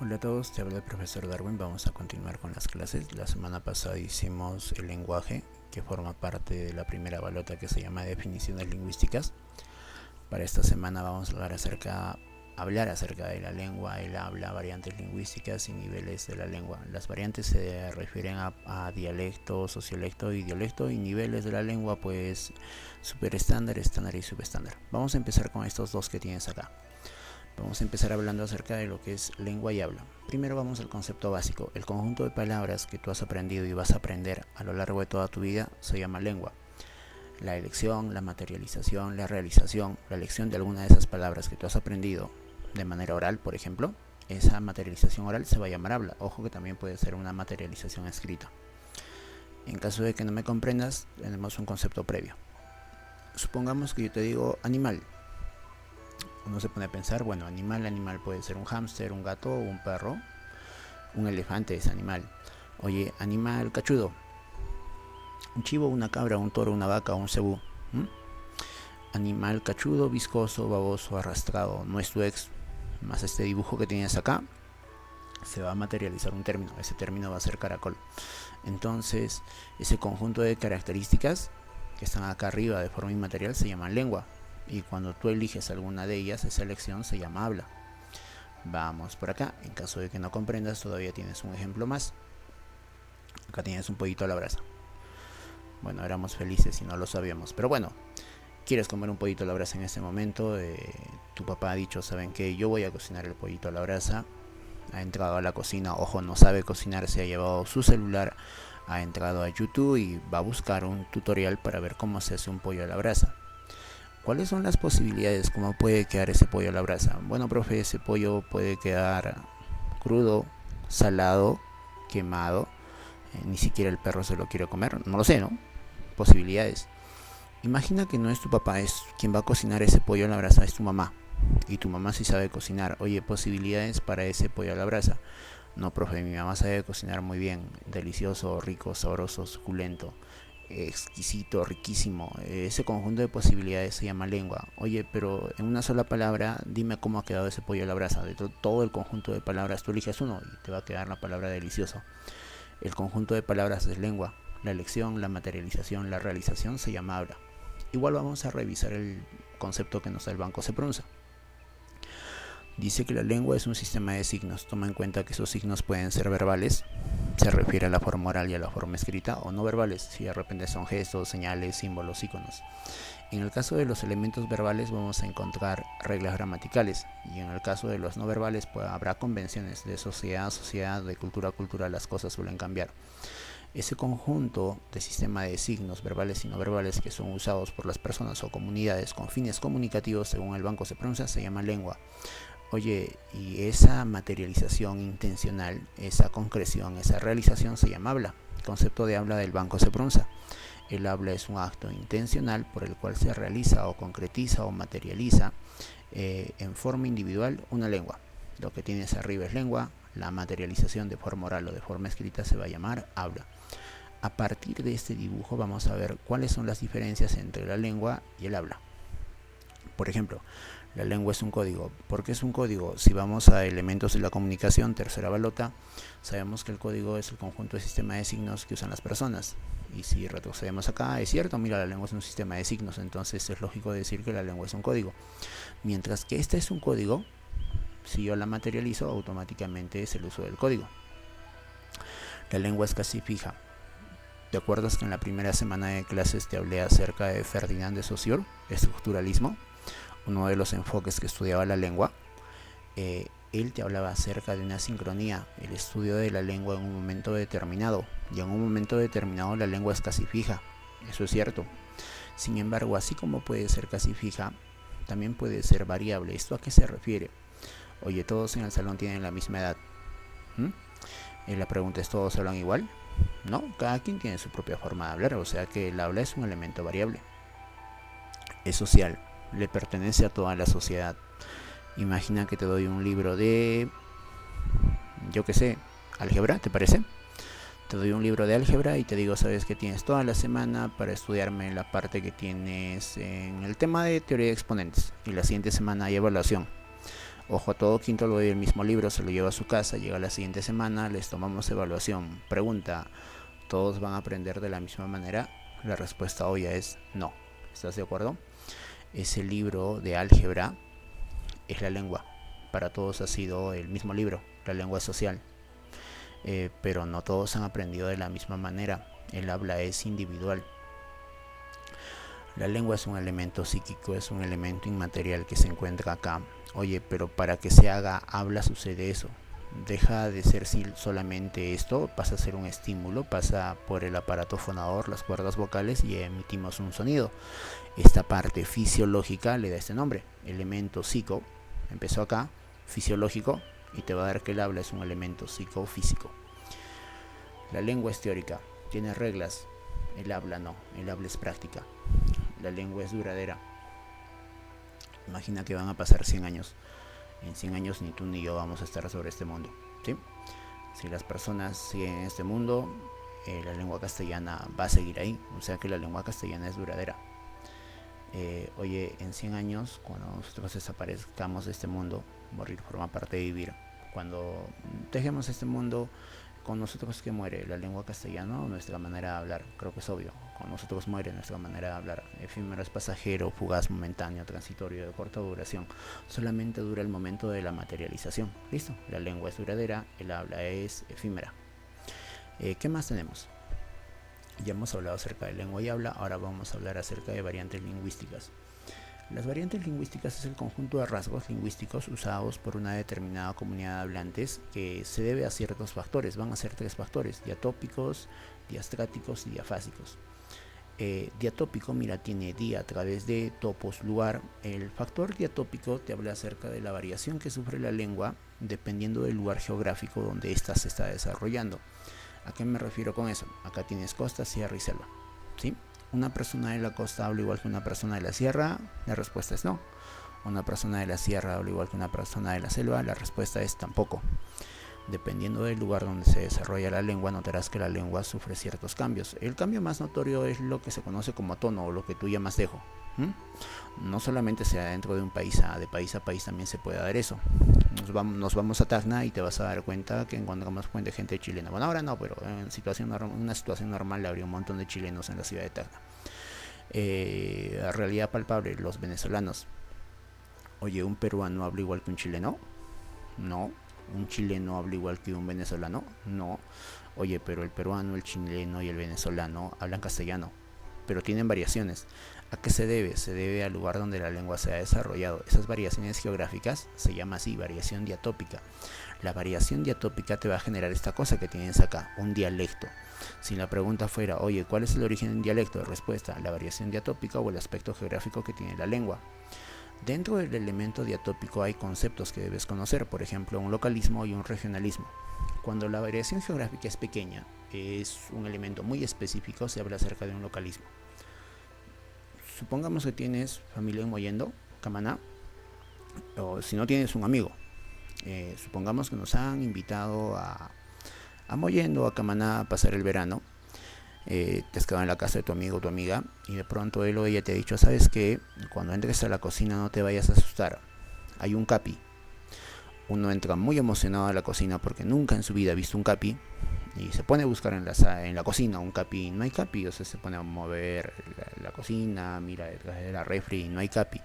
Hola a todos, te habla el profesor Darwin. Vamos a continuar con las clases. La semana pasada hicimos el lenguaje, que forma parte de la primera balota que se llama definiciones lingüísticas. Para esta semana vamos a hablar acerca de la lengua, el habla, variantes lingüísticas y niveles de la lengua. Las variantes se refieren a dialecto, sociolecto y dialecto, y niveles de la lengua pues superestándar, estándar y subestándar. Vamos a empezar con estos dos que tienes acá. Vamos a empezar hablando acerca de lo que es lengua y habla. Primero vamos al concepto básico. El conjunto de palabras que tú has aprendido y vas a aprender a lo largo de toda tu vida se llama lengua. La elección, la materialización, la realización, la elección de alguna de esas palabras que tú has aprendido de manera oral, por ejemplo, esa materialización oral se va a llamar habla. Ojo que también puede ser una materialización escrita. En caso de que no me comprendas, tenemos un concepto previo. Supongamos que yo te digo animal. Uno se pone a pensar, bueno, animal puede ser un hámster, un gato o un perro. Un elefante es animal. Oye, animal cachudo. Un chivo, una cabra, un toro, una vaca o un cebú. Animal cachudo, viscoso, baboso, arrastrado. No es tu ex. Más este dibujo que tienes acá, se va a materializar un término. Ese término va a ser caracol. Entonces, ese conjunto de características que están acá arriba de forma inmaterial se llaman lengua. Y cuando tú eliges alguna de ellas, esa elección se llama habla. Vamos por acá. En caso de que no comprendas, todavía tienes un ejemplo más. Acá tienes un pollito a la brasa. Bueno, éramos felices y no lo sabíamos. Pero bueno, quieres comer un pollito a la brasa en este momento. Tu papá ha dicho, ¿saben qué? Yo voy a cocinar el pollito a la brasa. Ha entrado a la cocina, ojo, no sabe cocinar, se ha llevado su celular, ha entrado a YouTube y va a buscar un tutorial para ver cómo se hace un pollo a la brasa. ¿Cuáles son las posibilidades? ¿Cómo puede quedar ese pollo a la brasa? Bueno, profe, ese pollo puede quedar crudo, salado, quemado. Ni siquiera el perro se lo quiere comer. No lo sé, ¿no? Posibilidades. Imagina que no es tu papá, es quien va a cocinar ese pollo a la brasa, es tu mamá. Y tu mamá sí sabe cocinar. Oye, posibilidades para ese pollo a la brasa. No, profe, mi mamá sabe cocinar muy bien. Delicioso, rico, sabroso, suculento, exquisito, riquísimo. Ese conjunto de posibilidades se llama lengua. Oye, pero en una sola palabra, dime cómo ha quedado ese pollo a la brasa. De todo el conjunto de palabras, tú eliges uno y te va a quedar la palabra delicioso. El conjunto de palabras es lengua. La elección, la materialización, la realización se llama habla. Igual vamos a revisar el concepto que nos da el Banco Seprunza. Dice que la lengua es un sistema de signos. Toma en cuenta que esos signos pueden ser verbales, se refiere a la forma oral y a la forma escrita, o no verbales, si de repente son gestos, señales, símbolos, iconos. En el caso de los elementos verbales vamos a encontrar reglas gramaticales, y en el caso de los no verbales pues habrá convenciones de sociedad a sociedad, de cultura a cultura. Las cosas suelen cambiar. Ese conjunto de sistema de signos verbales y no verbales que son usados por las personas o comunidades con fines comunicativos, según el Banco Seprunza, se llama lengua. Oye, y esa materialización intencional, esa concreción, esa realización se llama habla. El concepto de habla del Banco Seprunza. El habla es un acto intencional por el cual se realiza o concretiza o materializa en forma individual una lengua. Lo que tienes arriba es lengua, la materialización de forma oral o de forma escrita se va a llamar habla. A partir de este dibujo vamos a ver cuáles son las diferencias entre la lengua y el habla. Por ejemplo, la lengua es un código. ¿Por qué es un código? Si vamos a elementos de la comunicación, tercera balota, sabemos que el código es el conjunto de sistema de signos que usan las personas. Y si retrocedemos acá, es cierto, mira, la lengua es un sistema de signos, entonces es lógico decir que la lengua es un código. Mientras que este es un código, si yo la materializo, automáticamente es el uso del código. La lengua es casi fija. ¿Te acuerdas que en la primera semana de clases te hablé acerca de Ferdinand de Saussure, estructuralismo? Uno de los enfoques que estudiaba la lengua. Él te hablaba acerca de una sincronía, el estudio de la lengua en un momento determinado. Y en un momento determinado la lengua es casi fija. Eso es cierto. Sin embargo, así como puede ser casi fija, también puede ser variable. ¿Esto a qué se refiere? Oye, todos en el salón tienen la misma edad. La pregunta es, ¿todos hablan igual? No, cada quien tiene su propia forma de hablar, o sea que el habla es un elemento variable. Es social, le pertenece a toda la sociedad. Imagina que te doy un libro de, yo qué sé, álgebra, ¿te parece? Te doy un libro de álgebra y te digo, sabes que tienes toda la semana para estudiarme la parte que tienes en el tema de teoría de exponentes, y la siguiente semana hay evaluación. Ojo, a todo quinto le doy el mismo libro, se lo lleva a su casa, llega la siguiente semana, les tomamos evaluación. Pregunta, ¿todos van a aprender de la misma manera? La respuesta obvia es no. ¿Estás de acuerdo? Ese libro de álgebra es la lengua. Para todos ha sido el mismo libro, la lengua social. Pero no todos han aprendido de la misma manera. El habla es individual. La lengua es un elemento psíquico, es un elemento inmaterial que se encuentra acá. Oye, pero para que se haga habla sucede eso. Deja de ser solamente esto, pasa a ser un estímulo, pasa por el aparato fonador, las cuerdas vocales y emitimos un sonido. Esta parte fisiológica le da este nombre, elemento psico, empezó acá, fisiológico, y te va a dar que el habla es un elemento psicofísico. La lengua es teórica, tiene reglas, el habla no, el habla es práctica. La lengua es duradera. Imagina que van a pasar 100 años. En 100 años ni tú ni yo vamos a estar sobre este mundo, ¿sí? Si las personas siguen en este mundo, la lengua castellana va a seguir ahí. O sea que la lengua castellana es duradera. Oye, en 100 años, cuando nosotros desaparezcamos de este mundo, morir forma parte de vivir. Cuando dejemos este mundo, con nosotros que muere la lengua castellana o nuestra manera de hablar. Creo que es obvio, con nosotros muere nuestra manera de hablar. Efímero es pasajero, fugaz, momentáneo, transitorio, de corta duración. Solamente dura el momento de la materialización. Listo, la lengua es duradera, el habla es efímera. ¿Qué más tenemos? Ya hemos hablado acerca de lengua y habla, ahora vamos a hablar acerca de variantes lingüísticas. Las variantes lingüísticas es el conjunto de rasgos lingüísticos usados por una determinada comunidad de hablantes que se debe a ciertos factores. Van a ser 3 factores: diatópicos, diastráticos y diafásicos. Diatópico, mira, tiene di a través de topos, lugar. El factor diatópico te habla acerca de la variación que sufre la lengua dependiendo del lugar geográfico donde ésta se está desarrollando. ¿A qué me refiero con eso? Acá tienes costa, sierra y selva, ¿sí? ¿Una persona de la costa habla igual que una persona de la sierra? La respuesta es no. ¿Una persona de la sierra habla igual que una persona de la selva? La respuesta es tampoco. Dependiendo del lugar donde se desarrolla la lengua, notarás que la lengua sufre ciertos cambios. El cambio más notorio es lo que se conoce como tono, o lo que tú llamas dejo. No solamente sea dentro de un país, de país a país también se puede dar eso. Nos vamos a Tacna y te vas a dar cuenta que encontramos gente chilena. Bueno, ahora no, pero en una situación normal habría un montón de chilenos en la ciudad de Tacna. La realidad palpable, los venezolanos. Oye, ¿un peruano habla igual que un chileno? No. ¿Un chileno habla igual que un venezolano? No. Oye, pero el peruano, el chileno y el venezolano hablan castellano, pero tienen variaciones. ¿A qué se debe? Se debe al lugar donde la lengua se ha desarrollado. Esas variaciones geográficas se llama así, variación diatópica. La variación diatópica te va a generar esta cosa que tienes acá, un dialecto. Si la pregunta fuera, oye, ¿cuál es el origen de un dialecto? Respuesta, la variación diatópica o el aspecto geográfico que tiene la lengua. Dentro del elemento diatópico hay conceptos que debes conocer, por ejemplo, un localismo y un regionalismo. Cuando la variación geográfica es pequeña, es un elemento muy específico, se habla acerca de un localismo. Supongamos que tienes familia en Mollendo, Camaná, o si no tienes un amigo. Supongamos que nos han invitado a Mollendo, a Camaná, a pasar el verano. Te has quedado en la casa de tu amigo o tu amiga y de pronto él o ella te ha dicho, ¿sabes qué? Cuando entres a la cocina no te vayas a asustar, hay un capi. Uno entra muy emocionado a la cocina porque nunca en su vida ha visto un capi y se pone a buscar en la cocina un capi. No hay capi, o sea, se pone a mover la cocina, mira detrás de la refri, no hay capi.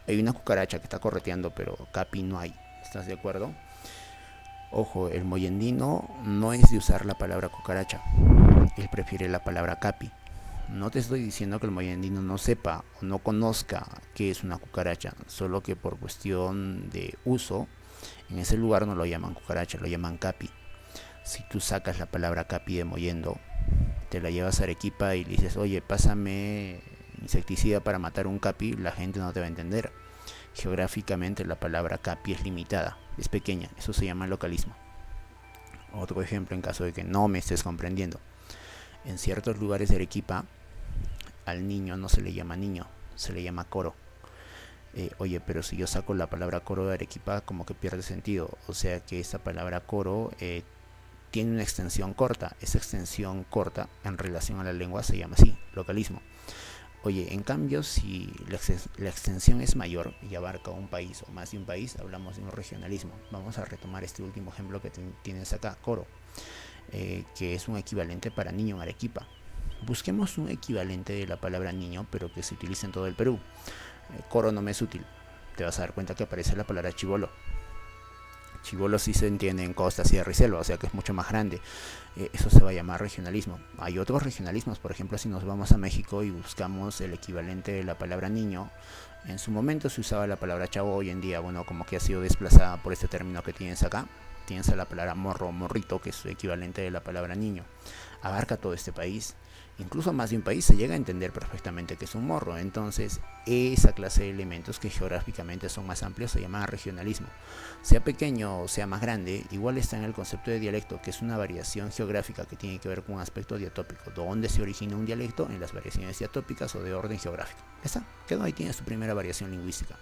Hay una cucaracha que está correteando, pero capi no hay. ¿Estás de acuerdo? Ojo, el mollendino no es de usar la palabra cucaracha, él prefiere la palabra capi. No te estoy diciendo que el mollendino no sepa o no conozca qué es una cucaracha, solo que por cuestión de uso, en ese lugar no lo llaman cucaracha, lo llaman capi. Si tú sacas la palabra capi de Mollendo, te la llevas a Arequipa y le dices, oye, pásame insecticida para matar un capi, la gente no te va a entender. Geográficamente la palabra capi es limitada, es pequeña, eso se llama localismo. Otro ejemplo en caso de que no me estés comprendiendo. En ciertos lugares de Arequipa, al niño no se le llama niño, se le llama coro. Oye, pero si yo saco la palabra coro de Arequipa, como que pierde sentido. O sea que esta palabra coro tiene una extensión corta. Esa extensión corta en relación a la lengua se llama así, localismo. Oye, en cambio, si la extensión es mayor y abarca un país o más de un país, hablamos de un regionalismo. Vamos a retomar este último ejemplo que tienes acá, Coro, que es un equivalente para niño en Arequipa. Busquemos un equivalente de la palabra niño, pero que se utilice en todo el Perú. Coro no me es útil. Te vas a dar cuenta que aparece la palabra chibolo. Chibolo sí se entiende en costa, sierra y selva, o sea que es mucho más grande. Eso se va a llamar regionalismo. Hay otros regionalismos, por ejemplo, si nos vamos a México y buscamos el equivalente de la palabra niño, en su momento se usaba la palabra chavo, hoy en día, bueno, como que ha sido desplazada por este término que tienes acá. Tienes a la palabra morro o morrito, que es su equivalente de la palabra niño. Abarca todo este país. Incluso más de un país se llega a entender perfectamente que es un morro. Entonces, esa clase de elementos que geográficamente son más amplios se llama regionalismo. Sea pequeño o sea más grande, igual está en el concepto de dialecto, que es una variación geográfica que tiene que ver con un aspecto diatópico. ¿Dónde se origina un dialecto? En las variaciones diatópicas o de orden geográfico. Ya está, quedó ahí, tienes tu primera variación lingüística.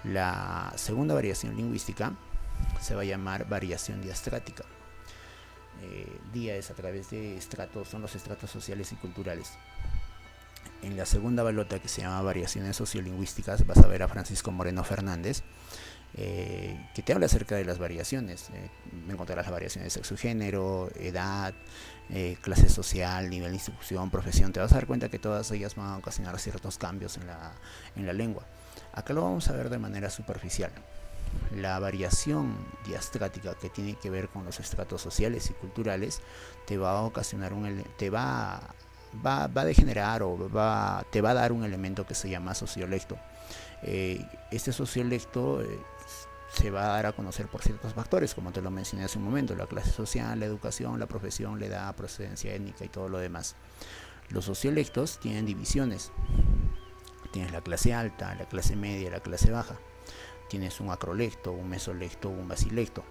La segunda variación lingüística se va a llamar variación diastrática. Día es a través de estratos, son los estratos sociales y culturales. En la segunda balota, que se llama variaciones sociolingüísticas, vas a ver a Francisco Moreno Fernández, que te habla acerca de las variaciones. Encontrarás las variaciones de sexo y género, edad, clase social, nivel de instrucción, profesión. Te vas a dar cuenta que todas ellas van a ocasionar ciertos cambios en la lengua. Acá lo vamos a ver de manera superficial. La variación diastrática, que tiene que ver con los estratos sociales y culturales, te va a ocasionar va a degenerar o te va a dar un elemento que se llama sociolecto. Este sociolecto se va a dar a conocer por ciertos factores, como te lo mencioné hace un momento: la clase social, la educación, la profesión, la edad, procedencia étnica y todo lo demás. Los sociolectos tienen divisiones. Tienes la clase alta, la clase media, la clase baja. Tienes un acrolecto, un mesolecto, un basilecto.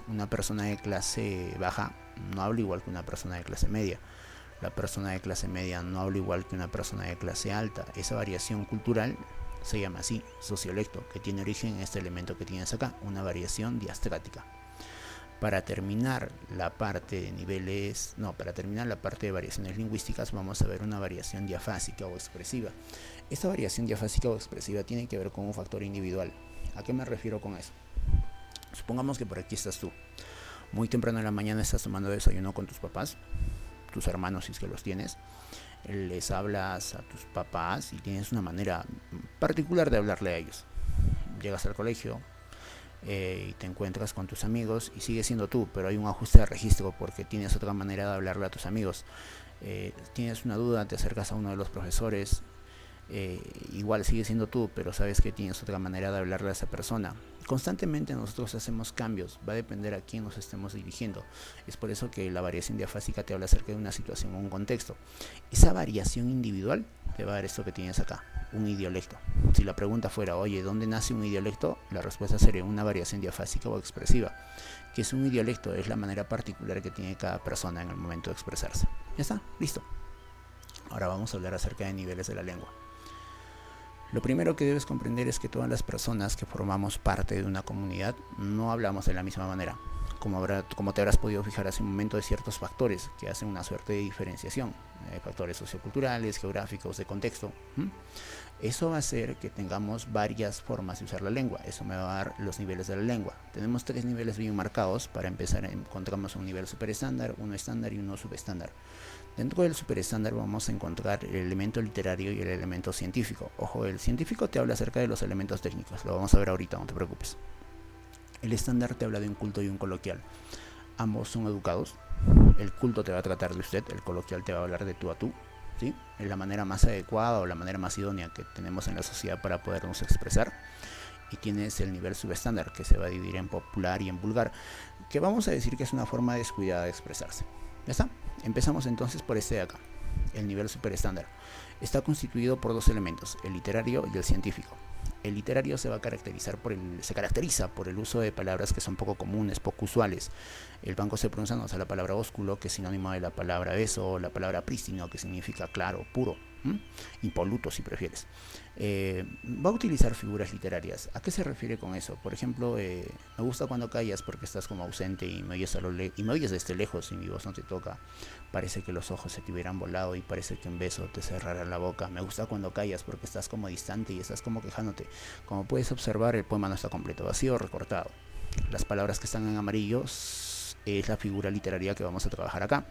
Una persona de clase baja no habla igual que una persona de clase media. La persona de clase media no habla igual que una persona de clase alta. Esa variación cultural se llama así, sociolecto, que tiene origen en este elemento que tienes acá, una variación diastrática. Para terminar la parte de variaciones lingüísticas, vamos a ver una variación diafásica o expresiva. Esta variación diafásica o expresiva tiene que ver con un factor individual. ¿A qué me refiero con eso? Supongamos que por aquí estás tú. Muy temprano en la mañana estás tomando desayuno con tus papás, tus hermanos si es que los tienes. Les hablas a tus papás y tienes una manera particular de hablarle a ellos. Llegas al colegio y te encuentras con tus amigos y sigues siendo tú, pero hay un ajuste de registro porque tienes otra manera de hablarle a tus amigos. Tienes una duda, te acercas a uno de los profesores. Igual sigue siendo tú, pero sabes que tienes otra manera de hablarle a esa persona. Constantemente nosotros hacemos cambios, va a depender a quién nos estemos dirigiendo. Es por eso que la variación diafásica te habla acerca de una situación o un contexto. Esa variación individual te va a dar esto que tienes acá, un idiolecto. Si la pregunta fuera, oye, ¿dónde nace un idiolecto? La respuesta sería una variación diafásica o expresiva. ¿Qué es un idiolecto? Es la manera particular que tiene cada persona en el momento de expresarse. Ya está, listo. Ahora vamos a hablar acerca de niveles de la lengua. Lo primero que debes comprender es que todas las personas que formamos parte de una comunidad no hablamos de la misma manera. Como te habrás podido fijar hace un momento, de ciertos factores que hacen una suerte de diferenciación, factores socioculturales, geográficos, de contexto. Eso va a hacer que tengamos varias formas de usar la lengua. Eso me va a dar los niveles de la lengua. Tenemos 3 niveles bien marcados. Para empezar, encontramos un nivel superestándar, uno estándar y uno subestándar. Dentro del superestándar vamos a encontrar el elemento literario y el elemento científico. Ojo, el científico te habla acerca de los elementos técnicos, lo vamos a ver ahorita, no te preocupes. El estándar te habla de un culto y un coloquial. Ambos son educados. El culto te va a tratar de usted, el coloquial te va a hablar de tú a tú, ¿sí? Es la manera más adecuada o la manera más idónea que tenemos en la sociedad para podernos expresar. Y tienes el nivel subestándar, que se va a dividir en popular y en vulgar, que vamos a decir que es una forma descuidada de expresarse. ¿Ya está? Empezamos entonces por este de acá, el nivel superestándar. Está constituido por 2 elementos, el literario y el científico. El literario se caracteriza por el uso de palabras que son poco comunes, poco usuales. El banco se pronuncia, no usa la palabra ósculo, que es sinónimo de la palabra beso, o la palabra prístino, que significa claro, puro. impoluto si prefieres. Va a utilizar figuras literarias. ¿A qué se refiere con eso? Por ejemplo, me gusta cuando callas porque estás como ausente y me oyes desde lejos y mi voz no te toca. Parece que los ojos se te hubieran volado y parece que un beso te cerrará la boca. Me gusta cuando callas porque estás como distante y estás como quejándote. Como puedes observar, el poema no está completo, vacío o recortado. Las palabras que están en amarillo es la figura literaria que vamos a trabajar acá.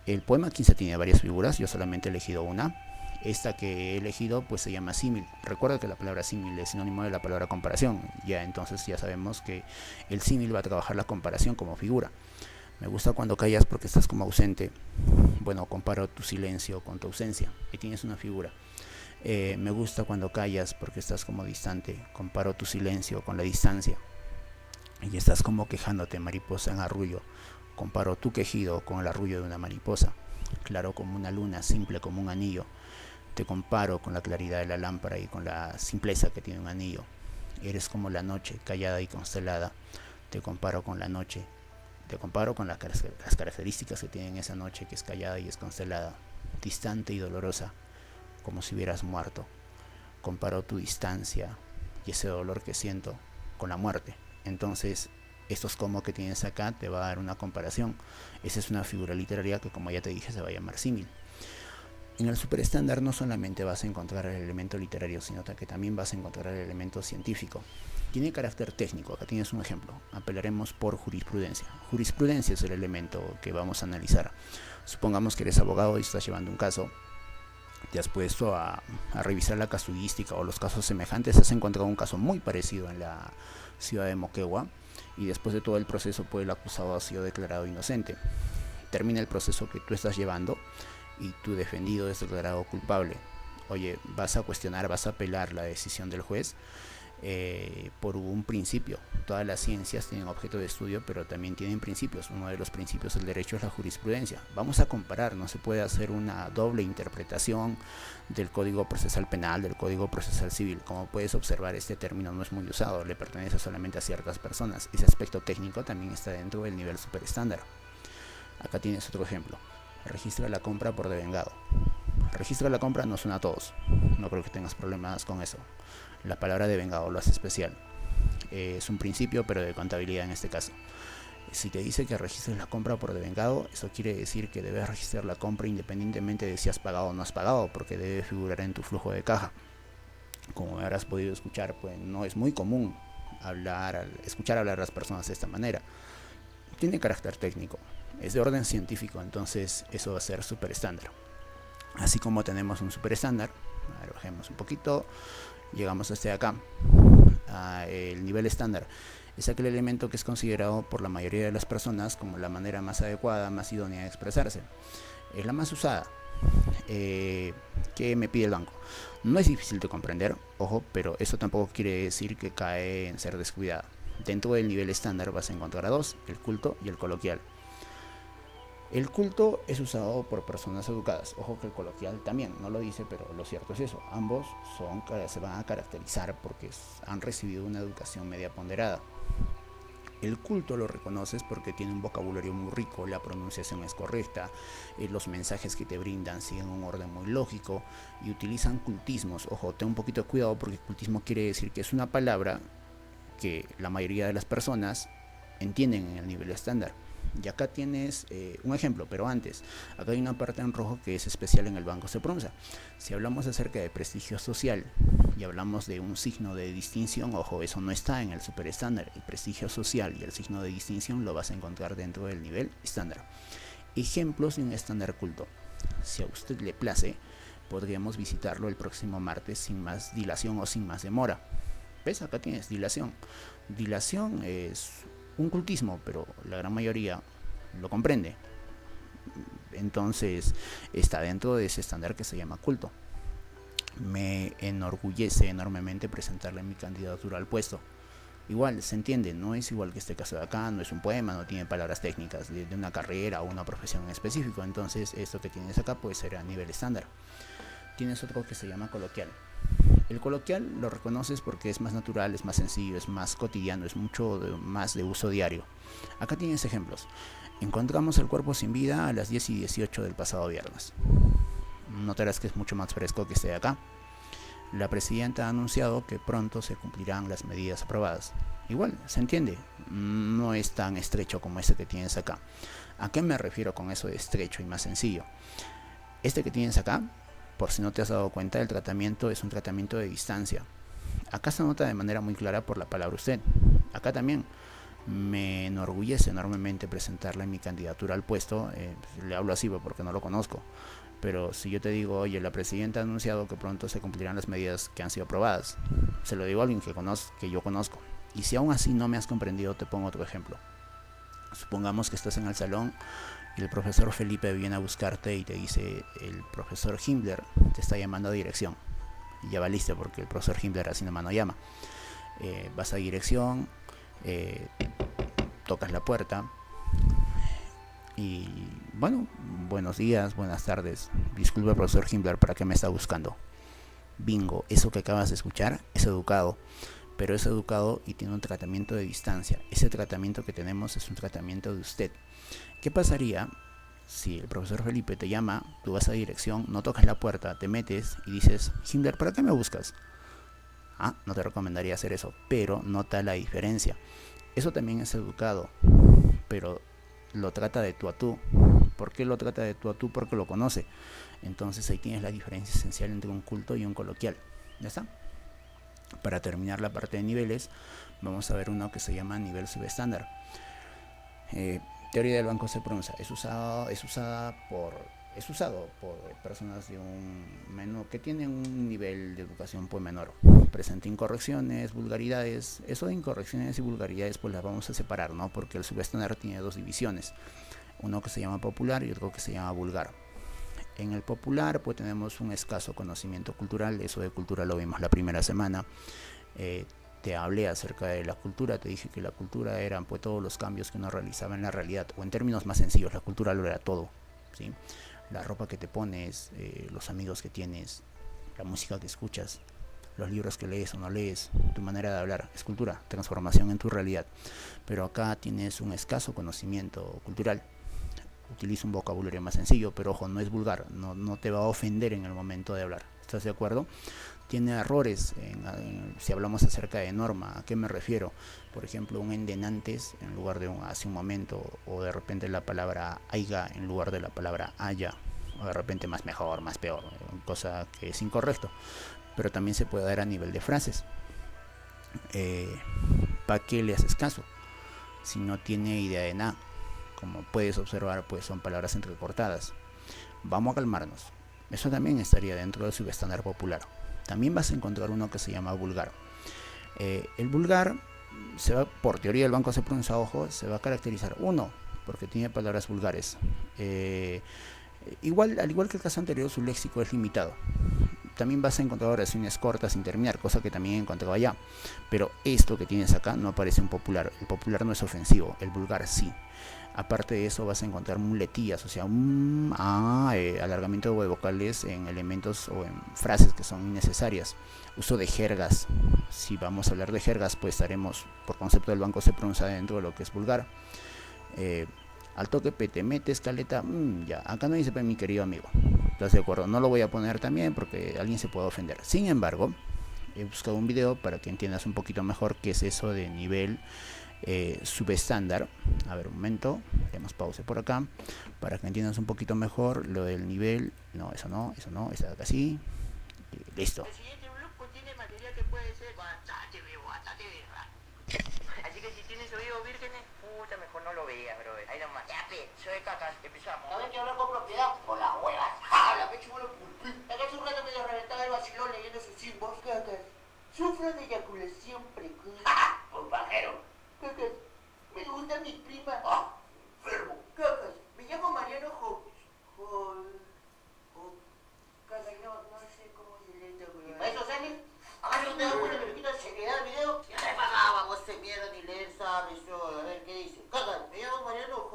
El poema 15 tiene varias figuras, yo solamente he elegido una. Esta que he elegido pues se llama símil. Recuerda que la palabra símil es sinónimo de la palabra comparación. Ya entonces ya sabemos que el símil va a trabajar la comparación como figura. Me gusta cuando callas porque estás como ausente. Bueno, comparo tu silencio con tu ausencia. Ahí tienes una figura. Me gusta cuando callas porque estás como distante. Comparo tu silencio con la distancia. Y estás como quejándote, mariposa en arrullo. Comparo tu quejido con el arrullo de una mariposa. Claro como una luna, simple como un anillo. Te comparo con la claridad de la lámpara y con la simpleza que tiene un anillo. Eres como la noche, callada y constelada. Te comparo con la noche. Te comparo con las características que tiene esa noche, que es callada y es constelada. Distante y dolorosa, como si hubieras muerto. Comparo tu distancia y ese dolor que siento con la muerte. Entonces, estos como que tienes acá te va a dar una comparación. Esa es una figura literaria que, como ya te dije, se va a llamar símil. En el superestándar no solamente vas a encontrar el elemento literario, sino que también vas a encontrar el elemento científico. Tiene carácter técnico, acá tienes un ejemplo. Apelaremos por jurisprudencia. Jurisprudencia es el elemento que vamos a analizar. Supongamos que eres abogado y estás llevando un caso. Te has puesto a revisar la casuística o los casos semejantes. Has encontrado un caso muy parecido en la ciudad de Moquegua y después de todo el proceso, pues el acusado ha sido declarado inocente. Termina el proceso que tú estás llevando y tu defendido es declarado culpable. Oye, vas a cuestionar, vas a apelar la decisión del juez por un principio. Todas las ciencias tienen objeto de estudio, pero también tienen principios. Uno de los principios del derecho es la jurisprudencia. Vamos a comparar, no se puede hacer una doble interpretación del Código Procesal Penal, del Código Procesal Civil. Como puedes observar, este término no es muy usado, le pertenece solamente a ciertas personas. Ese aspecto técnico también está dentro del nivel superestándar. Acá tienes otro ejemplo. Registra la compra por devengado. Registra la compra no suena a todos. No creo que tengas problemas con eso. La palabra devengado lo hace especial. Es un principio, pero de contabilidad en este caso. Si te dice que registres la compra por devengado, eso quiere decir que debes registrar la compra independientemente de si has pagado o no has pagado, porque debe figurar en tu flujo de caja. Como habrás podido escuchar, pues no es muy común escuchar hablar a las personas de esta manera. Tiene carácter técnico, es de orden científico, entonces eso va a ser superestándar. Así como tenemos un superestándar, bajemos un poquito, llegamos hasta acá. El nivel estándar es aquel elemento que es considerado por la mayoría de las personas como la manera más adecuada, más idónea de expresarse. Es la más usada. ¿Qué me pide el banco? No es difícil de comprender, ojo, pero eso tampoco quiere decir que cae en ser descuidado. Dentro del nivel estándar vas a encontrar a dos, el culto y el coloquial. El culto es usado por personas educadas. Ojo que el coloquial también, no lo dice, pero lo cierto es eso. Ambos se van a caracterizar porque han recibido una educación media ponderada. El culto lo reconoces porque tiene un vocabulario muy rico, la pronunciación es correcta, los mensajes que te brindan siguen un orden muy lógico y utilizan cultismos. Ojo, ten un poquito de cuidado porque cultismo quiere decir que es una palabra que la mayoría de las personas entienden en el nivel estándar. Y acá tienes un ejemplo, pero antes, acá hay una parte en rojo que es especial en el Banco Seprunza. Si hablamos acerca de prestigio social y hablamos de un signo de distinción, ojo, eso no está en el superestándar. El prestigio social y el signo de distinción lo vas a encontrar dentro del nivel estándar. Ejemplos de un estándar culto. Si a usted le place, podríamos visitarlo el próximo martes sin más dilación o sin más demora. ¿Ves? Acá tienes dilación. Dilación es un cultismo, pero la gran mayoría lo comprende. Entonces está dentro de ese estándar que se llama culto. Me enorgullece enormemente presentarle mi candidatura al puesto. Igual, se entiende, no es igual que este caso de acá, no es un poema, no tiene palabras técnicas de una carrera o una profesión en específico. Entonces esto que tienes acá puede ser a nivel estándar. Tienes otro que se llama coloquial. El coloquial lo reconoces porque es más natural, es más sencillo, es más cotidiano, es mucho más de uso diario. Acá tienes ejemplos. Encontramos el cuerpo sin vida a las 10:18 del pasado viernes. Notarás que es mucho más fresco que este de acá. La presidenta ha anunciado que pronto se cumplirán las medidas aprobadas. Igual, se entiende, no es tan estrecho como este que tienes acá. ¿A qué me refiero con eso de estrecho y más sencillo? Este que tienes acá, por si no te has dado cuenta, el tratamiento es un tratamiento de distancia. Acá se nota de manera muy clara por la palabra usted. Acá también me enorgullece enormemente presentarle mi candidatura al puesto. Le hablo así porque no lo conozco. Pero si yo te digo, oye, la presidenta ha anunciado que pronto se cumplirán las medidas que han sido aprobadas, se lo digo a alguien que yo conozco. Y si aún así no me has comprendido, te pongo otro ejemplo. Supongamos que estás en el salón y el profesor Felipe viene a buscarte y te dice, el profesor Himmler te está llamando a dirección. Y ya valiste porque el profesor Himmler así nomás no llama. Vas a dirección, tocas la puerta y bueno, buenos días, buenas tardes. Disculpe, profesor Himmler, ¿para qué me está buscando? Bingo, eso que acabas de escuchar es educado, pero es educado y tiene un tratamiento de distancia. Ese tratamiento que tenemos es un tratamiento de usted. ¿Qué pasaría si el profesor Felipe te llama, tú vas a dirección, no tocas la puerta, te metes y dices, Himmler, ¿para qué me buscas? No te recomendaría hacer eso, pero nota la diferencia. Eso también es educado, pero lo trata de tú a tú. ¿Por qué lo trata de tú a tú? Porque lo conoce. Entonces ahí tienes la diferencia esencial entre un culto y un coloquial. ¿Ya está? Para terminar la parte de niveles, vamos a ver uno que se llama nivel subestándar. Teoría del banco se pronuncia. Es usado por personas de un menor, que tienen un nivel de educación pues menor. Presenta incorrecciones, vulgaridades. Eso de incorrecciones y vulgaridades pues las vamos a separar, ¿no? Porque el subestándar tiene dos divisiones. Uno que se llama popular y otro que se llama vulgar. En el popular pues tenemos un escaso conocimiento cultural. Eso de cultura lo vimos la primera semana. Te hablé acerca de la cultura, te dije que la cultura eran pues todos los cambios que uno realizaba en la realidad, o en términos más sencillos, la cultura lo era todo, ¿sí? La ropa que te pones, los amigos que tienes, la música que escuchas, los libros que lees o no lees, tu manera de hablar, es cultura, transformación en tu realidad. Pero acá tienes un escaso conocimiento cultural. Utiliza un vocabulario más sencillo, pero ojo, no es vulgar, no te va a ofender en el momento de hablar. ¿Estás de acuerdo? Tiene errores si hablamos acerca de norma. ¿A qué me refiero? Por ejemplo, un endenantes en lugar de hace un momento, o de repente la palabra aiga en lugar de la palabra haya, o de repente más mejor, más peor, cosa que es incorrecto. Pero también se puede dar a nivel de frases. ¿Para qué le haces caso? Si no tiene idea de nada. Como puedes observar, pues son palabras entrecortadas. Vamos a calmarnos. Eso también estaría dentro del subestándar popular. También vas a encontrar uno que se llama vulgar. El vulgar, por teoría del banco se pronuncia, ojo, se va a caracterizar, uno, porque tiene palabras vulgares. Al igual que el caso anterior, su léxico es limitado. También vas a encontrar oraciones cortas sin terminar, cosa que también he encontrado allá. Pero esto que tienes acá no aparece en popular. El popular no es ofensivo, el vulgar sí. Aparte de eso vas a encontrar muletillas, o sea, alargamiento de vocales en elementos o en frases que son innecesarias. Uso de jergas. Si vamos a hablar de jergas, pues estaremos, por concepto del banco se pronuncia dentro de lo que es vulgar. Al toque te metes, caleta, ya, acá no dice mi querido amigo. ¿Estás de acuerdo? No lo voy a poner también porque alguien se puede ofender. Sin embargo, he buscado un video para que entiendas un poquito mejor qué es eso de nivel subestándar. A ver, un momento, demos pausa por acá para que entiendas un poquito mejor lo del nivel. No, esta de acá sí. Listo. El siguiente blog contiene material que puede ser bastante así que si tienes oídos vírgenes, puta, mejor no lo veas, bro. Ahí nomás. Ya, soy cacas, empezamos. A ver que hablar con propiedad, con las huevas. Habla, me chulo pulpín. Acá hace un rato medio reventado el vacilón leyendo sus símbolos. Cacas, sufro de eyaculación precoz. Por pajero. Cacas, me gusta mi prima. Enfermo. Cacas, me llamo Mariano Cacas, no sé cómo se lee esta huevada. ¿Y para eso sale? ¿Acaso no te das cuenta que le quitas seriedad al video? Ya te pagaba, vos te mierda ni leer sabes yo. A ver, ¿qué dice? Cacas, me llamo Mariano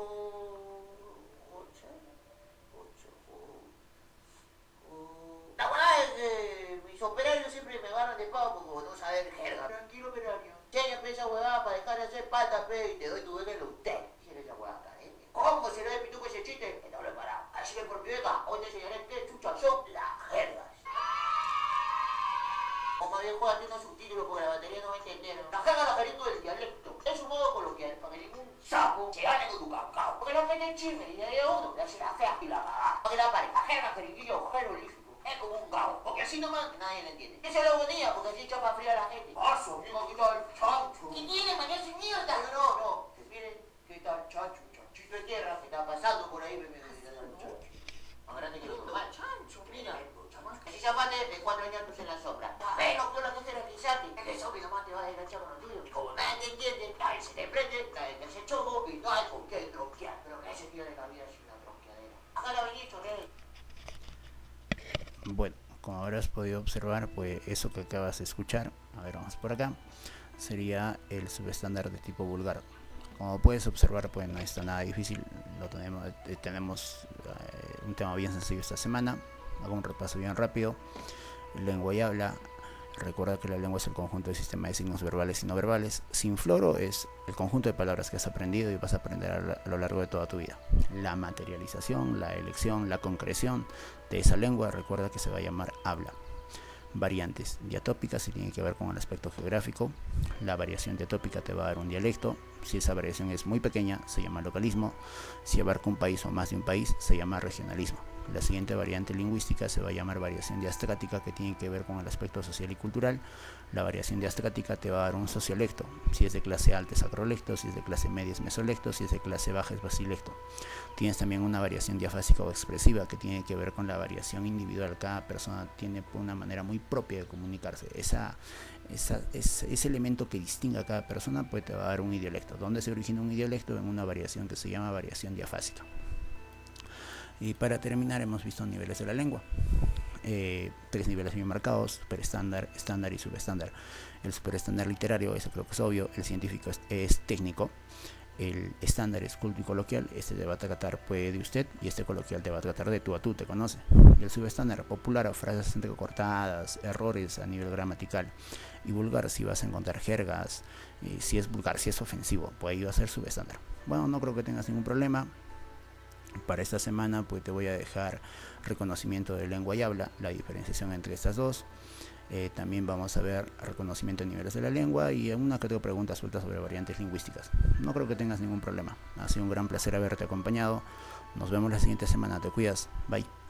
La verdad es que mis operarios siempre me agarran de pavo como no saber jerga. Tranquilo, operario. Enséñame esa huevada para dejar de hacer pata, pe, y te doy tu veneno usted. Dice esa huevada academia. ¿Cómo se le da pituco ese chiste? Que no lo he parado. Así que por propiedad. Hoy te enseñaré qué chuchas son las jergas. Como bien juega tiene unos subtítulos porque la batería no va a entender. La jerga la jerito del dialecto. Es un modo coloquial para que ningún sapo se gane con tu cacao. Porque no meten chisme y de uno le hace la fea y la cagada. Porque la pareja jerga, jeriquillo, jeroglífico. Es como un gao. Porque así nomás nadie le entiende. Esa es la bonita porque así chapa fría a la gente. Paso, amigo, ¿qué tal, chancho? ¿Qué tiene, mañana sin mierda? No. ¿Qué tal, chancho? Chanchito de tierra que está pasando por ahí, me chancho. Más grande que el otro. Chancho, mira. Si zapate de 4 años en la sombra. Bueno, tú la cosa era pisarte. El zombie nomás te va a desganchar con lo tuyo. Como nadie te entiende, nadie se te prende, nadie te hace choco y no hay con qué tronquear. Pero que ese tío de la vida es una tronqueadera. Acá la venís, chorrera. Bueno, como habrás podido observar, pues eso que acabas de escuchar, a ver, vamos por acá, sería el subestándar de tipo vulgar. Como puedes observar, pues no está nada difícil. Tenemos un tema bien sencillo esta semana. Hago un repaso bien rápido. Lengua y habla. Recuerda que la lengua es el conjunto del sistema de signos verbales y no verbales. Sinfloro es el conjunto de palabras que has aprendido y vas a aprender a lo largo de toda tu vida. La materialización, la elección, la concreción de esa lengua, recuerda que se va a llamar habla. Variantes diatópicas, si tiene que ver con el aspecto geográfico. La variación diatópica te va a dar un dialecto. Si esa variación es muy pequeña, se llama localismo. Si abarca un país o más de un país, se llama regionalismo. La siguiente variante lingüística se va a llamar variación diastrática, que tiene que ver con el aspecto social y cultural. La variación diastrática te va a dar un sociolecto. Si es de clase alta es acrolecto, si es de clase media es mesolecto, si es de clase baja es basilecto. Tienes también una variación diafásica o expresiva, que tiene que ver con la variación individual. Cada persona tiene una manera muy propia de comunicarse. Ese elemento que distingue a cada persona pues te va a dar un idiolecto. ¿Dónde se origina un idiolecto? En una variación que se llama variación diafásica. Y para terminar, hemos visto niveles de la lengua. 3 niveles bien marcados: superestándar, estándar y subestándar. El superestándar literario, eso creo que es obvio. El científico es técnico. El estándar es culto y coloquial. Este te va a tratar pues de usted, y este coloquial te va a tratar de tú a tú, te conoce. Y el subestándar popular, o frases entrecortadas, errores a nivel gramatical. Y vulgar, si vas a encontrar jergas, si es vulgar, si es ofensivo, pues ahí va a ser subestándar. Bueno, no creo que tengas ningún problema. Para esta semana pues te voy a dejar reconocimiento de lengua y habla, la diferenciación entre estas dos. También vamos a ver reconocimiento de niveles de la lengua y una que otra pregunta suelta sobre variantes lingüísticas. No creo que tengas ningún problema. Ha sido un gran placer haberte acompañado. Nos vemos la siguiente semana. Te cuidas. Bye.